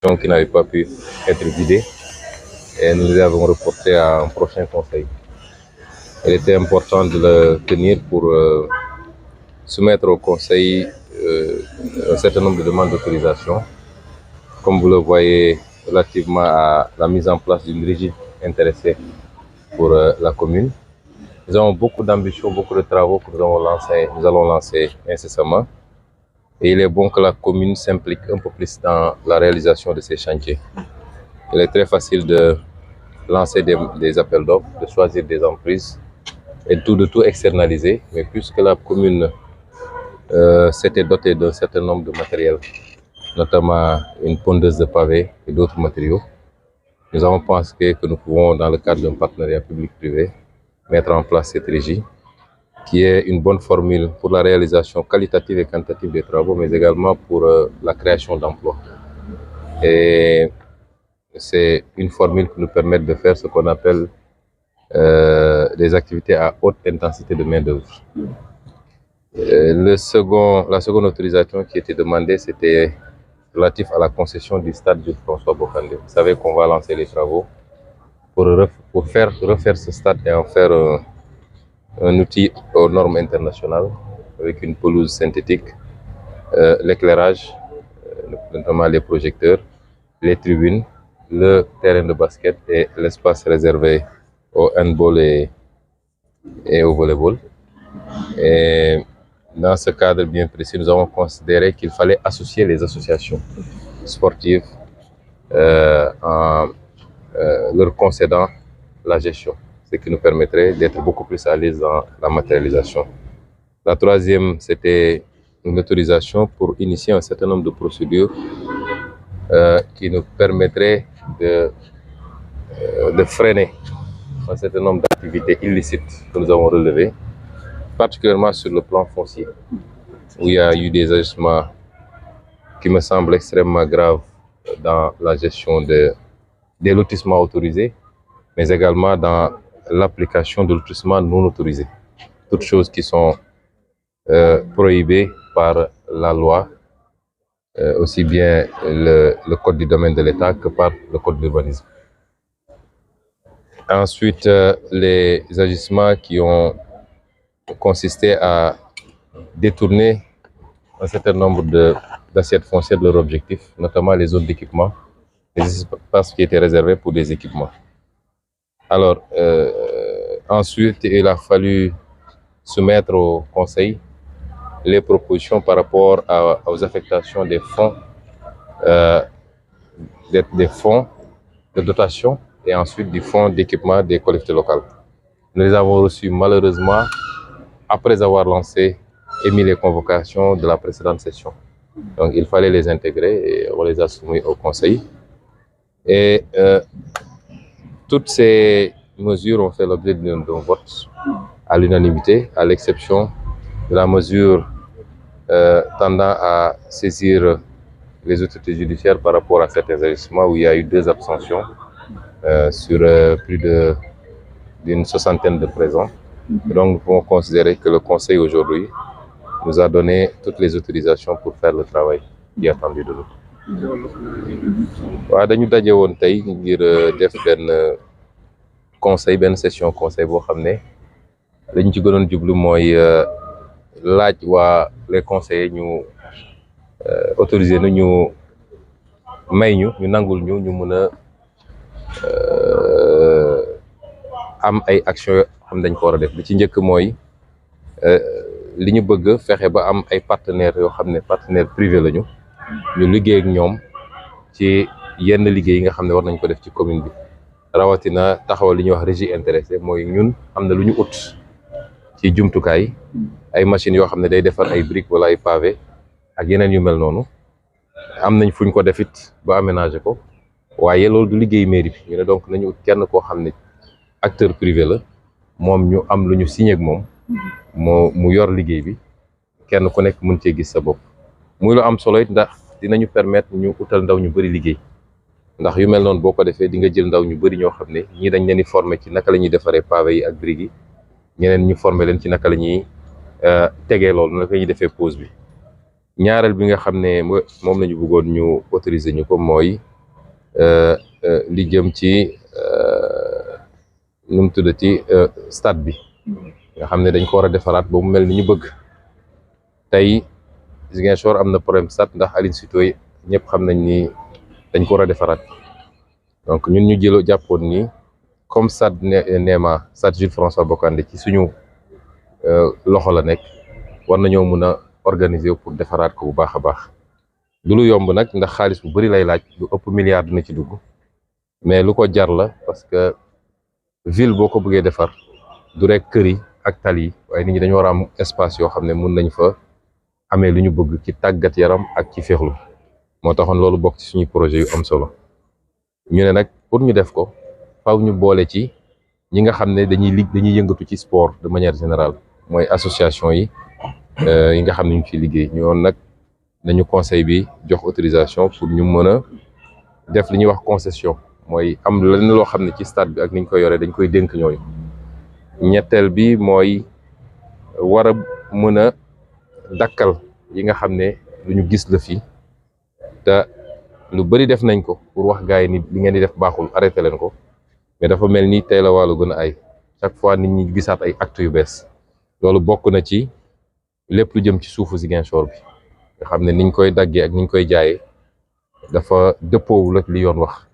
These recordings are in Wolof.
qui n'avait pas pu être vidée et nous les avons reportés à un prochain conseil. Il était important de le tenir pour soumettre au conseil un certain nombre de demandes d'autorisation. Comme vous le voyez, relativement à la mise en place d'une régie intéressée pour la commune. Nous avons beaucoup d'ambition, beaucoup de travaux que nous allons lancer incessamment. Et il est bon que la commune s'implique un peu plus dans la réalisation de ces chantiers. Il est très facile de lancer des appels d'offres, de choisir des emprises et de tout externaliser. Mais puisque la commune s'était dotée d'un certain nombre de matériel, notamment une pondeuse de pavés et d'autres matériaux, nous avons pensé que nous pouvons, dans le cadre d'un partenariat public-privé, mettre en place cette régie, qui est une bonne formule pour la réalisation qualitative et quantitative des travaux, mais également pour la création d'emplois. Et c'est une formule qui nous permet de faire ce qu'on appelle des activités à haute intensité de main-d'œuvre. La seconde autorisation qui était demandée, c'était relatif à la concession du stade Jules François Bocandé. Vous savez qu'on va lancer les travaux pour refaire ce stade et en faire un outil aux normes internationales avec une pelouse synthétique, l'éclairage, notamment les projecteurs, les tribunes, le terrain de basket et l'espace réservé au handball et au volleyball. Et dans ce cadre bien précis, nous avons considéré qu'il fallait associer les associations sportives en leur concédant la gestion, ce qui nous permettrait d'être beaucoup plus à l'aise dans la matérialisation. La troisième, c'était une autorisation pour initier un certain nombre de procédures qui nous permettraient de freiner un certain nombre d'activités illicites que nous avons relevées, particulièrement sur le plan foncier, où il y a eu des agissements qui me semblent extrêmement graves dans la gestion des lotissements autorisés, mais également dans l'application de lotissements non autorisés. Toutes choses qui sont prohibées par la loi, aussi bien le code du domaine de l'État que par le code de l'urbanisme. Ensuite, les agissements qui ont consisté à détourner un certain nombre d'assiettes foncières de leur objectif, notamment les zones d'équipement, les espaces qui étaient réservés pour des équipements. Alors, ensuite, il a fallu soumettre au Conseil les propositions par rapport aux affectations des fonds, des fonds de dotation et ensuite du fonds d'équipement des collectivités locales. Nous les avons reçus malheureusement après avoir émis les convocations de la précédente session. Donc il fallait les intégrer et on les a soumis au Conseil. Et toutes ces mesures ont fait l'objet d'un vote à l'unanimité, à l'exception de la mesure tendant à saisir les autorités judiciaires par rapport à certains agissements où il y a eu 2 abstentions sur plus d'une soixantaine de présents. Donc nous pouvons considérer que le Conseil aujourd'hui nous a donné toutes les autorisations pour faire le travail qui est attendu de nous. waaw dañu daje woon tey ngir def benn session conseil boo xam ne dañu ci gënoon jublu mooy laaj waa les conseillers ñu autoriser nu ñu may ñu nangul ñu mën a am ay actions yoo xam dañ ko war a def. Li ci njëkk mooy li ñu bëgg fexe ba am ay partenaires yoo xam ne partenaires privés lañu ñu liggéey ak ñoom ci yenn liggéey yi nga xam ne war nañ ko def ci commune bi, rawatina taxawal li ñuy wax régie intéressée. Mooy ñun am na lu ñu ut ci jumtukaay, ay machines yoo xam ne day defar ay briques wala ay pavés ak yeneen yu mel noonu. Am nañ fuñ ko defit ba aménager ko, waaye loolu du liggéey mairie bi. Ñu ne donc nañu ut kenn koo xam ne acteur privé la, moom ñu am lu ñu signé ak moom mu yor liggéey bi, kenn ku nekk mën cee gis sa bopp. Muy lu am solo it ndax dinañu permettre ñu utal ndaw ñu bëri liggéey, ndax yu mel noonu boo ko defee di nga jël ndaw ñu bëri ñoo xam ne ñii dañ leen di former ci naka la ñuy defaree pavé yi ak briques yi, ñeneen ñu former leen ci naka la ñuy tegee loolu, naka la ñuy defee pose bi. Ñaareel bi nga xam ne moom la ñu bëggoon ñu autoriser ñu ko mooy li jëm ci nu mu tuddati stade bi nga xam ne dañ ko war a defaraat ba mu mel ni ñu bëgg. tey Ziguinchor am na problème stade ndax Aline Sitoé ñëpp xam nañ ni dañ ko war a defaraat donc ñun ñu jàppoon ni comme stade Néma stade Jules François Bocandé ci suñu loxo la nekk war nañoo mun a organiser pour defaraat ko bu baax a baax. du lu yomb nag ndax xaalis bu bari lay laaj lu ëpp milliard dina ci dugg mais lu ko jar la parce que ville boo ko bëggee defar du rek kër yi ak tali yi waaye nit ñi dañu war a am espace yoo xam ne mun nañ fa amee lu ñu bëgg ci tàggat yaram ak ci féexlu moo taxoon loolu bokk ci suñuy projet yu am solo ñu ne nag pour ñu def ko faaw ñu boole ci ñi nga xam ne dañuy yëngatu ci sport de manière générale mooy association yi nga xam ne ñu ciy liggéey ñu woon nag nañu conseil bi jox autorisation pour ñu mën a def li ñuy wax concession mooy am lenn loo xam ne ci stade bi ak ni ñu koy yoree dañ koy dénk ñooñu. ñetteel bi mooy war a mën a dakkal yi nga xam ne lu ñu gis la fi te lu bari def nañ ko pour wax gars yi ni li ngeen di def baaxul arrêté leen ko mais dafa mel ni tey la wàllu gën a ay chaque fois nit ñi gisaat ay actes yu bees loolu bokk na ci lépp lu jëm ci suufu Ziguinchor bi nga xam ne niñ koy daggee ak niñ koy jaayee dafa dëppoowul ak li yoon wax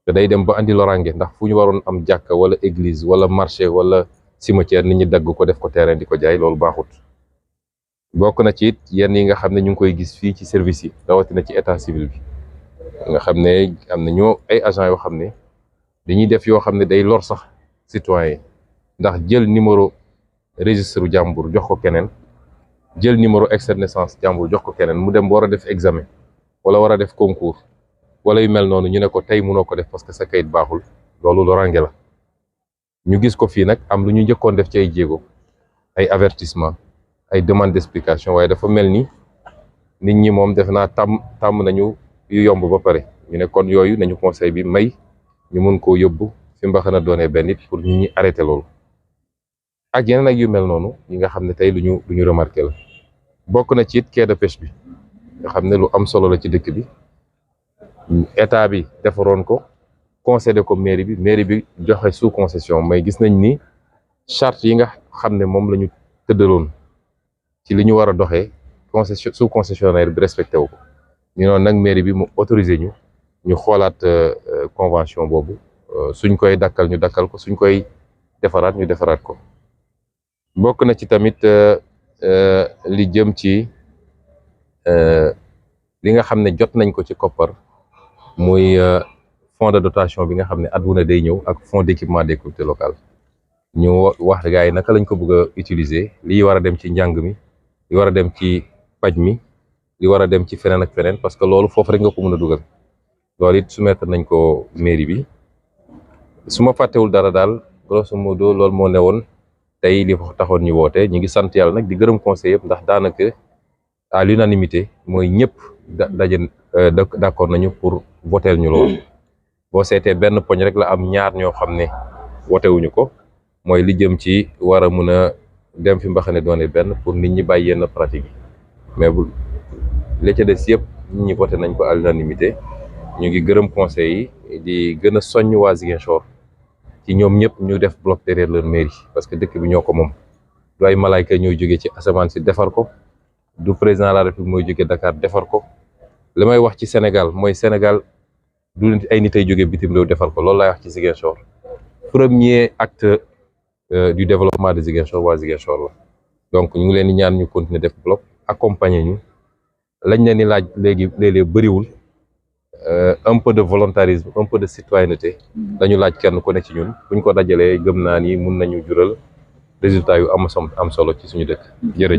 te day dem ba andi lorange ndax fu ñu waroon am jàkka wala église wala marché wala cimetière nit ñi dagg ko def ko terrain di ko jaay loolu baaxut. bokk na ci it yenn yi nga xam ne ñu ngi koy gis fii ci service yi rawatina ci état civil bi nga xam ne am na ñoo ay agents yoo xam ne dañuy def yoo xam ne day lor sax citoyen ndax jël numéro registre jàmbur jox ko keneen jël numéro extrait de naissance jàmbur jox ko keneen mu dem ba war a def examen wala war a def concours wala yu mel noonu ñu ne ko tey mënoo ko def parce que sa kayit baaxul loolu lorange la. ñu gis ko fii nag am lu ñu njëkkoon def ci ay jéego ay avertissement ay demande d'explication waaye dafa mel ni nit ñi moom def naa tàmm nañu yu yomb ba pare ñu ne kon yooyu nañu conseil bi may ñu mun koo yóbbu fi mbaxana doonee benn nit pour nit ñi arrêté loolu ak yeneen ak yu mel noonu yi nga xam ne tey lu ñu remarqué la. bokk na ci it quai de pêche bi nga xam ne lu am solo la ci dëkk bi état bi defaroon ko concédé ko mairie bi joxe sous concession mais gis nañ ni charte yi nga xam ne moom la ñu tëddaloon ci li ñu war a doxee sous concessionnaire bi respecté wu ko ñu noonu nag mairie bi mu autorisé ñu xoolaat convention boobu suñ koy dakkal ñu dakkal ko suñ koy defaraat ñu defaraat ko. bokk na ci tamit li jëm ci li nga xam ne jot nañ ko ci koppar muy fonds de dotation bi nga xam ne at wu ne day ñëw ak fonds d'équipement des collectivités locales ñu wax gars yi naka lañ ko bëgg a utiliser lii war a dem ci njàng mi li war a dem ci paj mi li war a dem ci feneen ak feneen parce que loolu foofu rek nga ko mën a dugal loolu it soumettre nañ ko mairie bi su ma fàttewul dara daal grosso modo loolu moo ne woon tey li taxoon ñu woote ñu ngi sant yàlla nag di gërëm conseil yëpp ndax daanaka à l'unanimité mooy ñëpp daje d'accord nañu pour voteel ñu loolu boo seetee benn poñ rek la am ñaar ñoo xam ne wotewuñu ko mooy li jëm ci war a mun a dem fi mbaxane doone benn pour nit ñi bàyyi yenn pratique yi mais bu li ca des yëpp nit ñi voté nañ ko à l'unanimité ñu ngi gërëm conseil yi di gën a soññ waa Ziguinchor ci ñoom ñëpp ñu def bloc derrière leur mairie parce que dëkk bi ñoo ko moom du ay malaayka ñooy jógee ci asamaan si defar ko du président de la République mooy jógee Dakar defar ko li may wax ci Sénégal mooy Sénégal du ay nit ay jógee bitim réew defar ko loolu laay wax ci Ziguinchor premier acte du développement de Ziguinchor waa Ziguinchor la donc ñu ngi leen di ñaan ñu continuer def bloc accompagner ñu lañ leen di laaj léegi bëriwul un peu de volontarisme un peu de citoyenneté dañu laaj kenn ku ne ci ñun buñ ko dajalee gëm naa ni mun nañu jural résultat yu am solo ci suñu dëkk jërëjëf